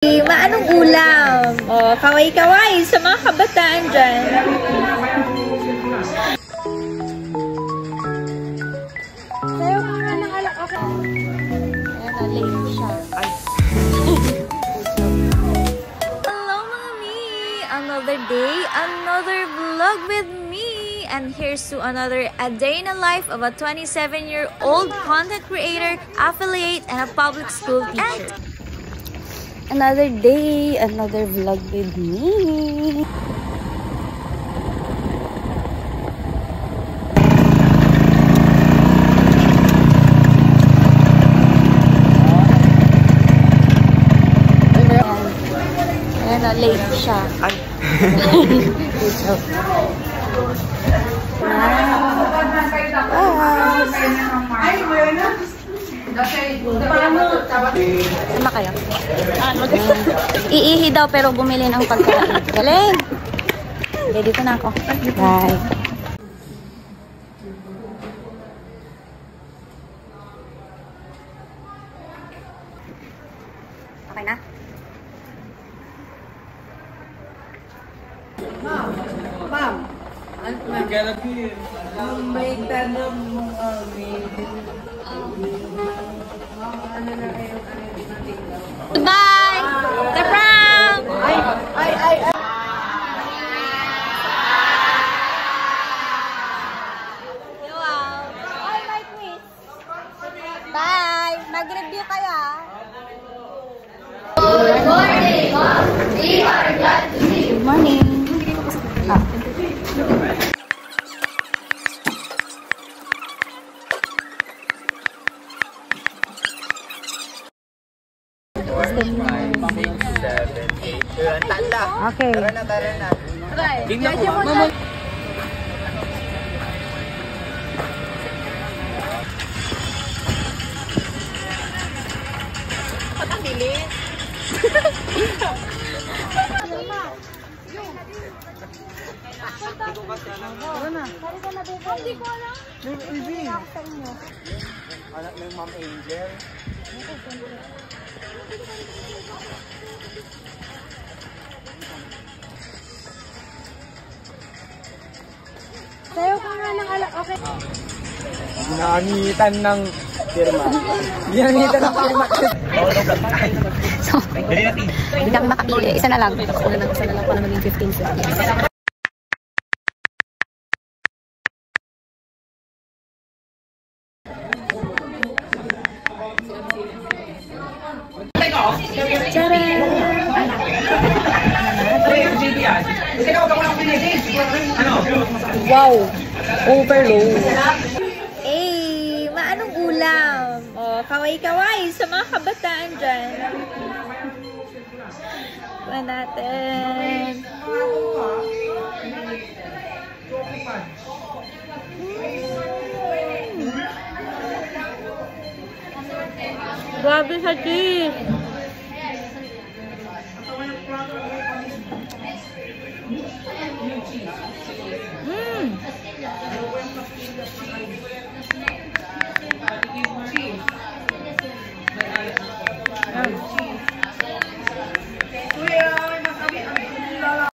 Anong ulam? Oh, kaway-kaway sa mga kabataan dyan. Sayo ka nga ng alak ako. Ayan, late siya. Hello mga mi! Another day, another vlog with me. And here's to another a day in the life of a 27-year-old content creator, affiliate, and a public school teacher. Another day, another vlog with me. Ayan na, late siya. Ay! Sama kayo? Iihi daw pero bumili ng pagkain. Galing! Okay, dito na ako. Bye! Okay na? Ma'am, may tanong mo kami. Goodbye! The prank! Ay! Wow! Ay, my quiz! Bye! Mag-review kayo ah! Good morning, Mom. We are glad to see you. Good morning! Okay. Tara na. Tingnan ko. Anak ng Ma'am Angel. Sayo ka nga ng alak, okay? Ginamitan ng firma. Ginamitan ng firma. So, hindi kami makapili. Isa na lang. Kukuha ng isa na lang para maging 15. Wow! Overload. Anong ulam? Oh, kaway-kaway sa mga kabataan dyan. Kuha natin. Grabe sa cheese!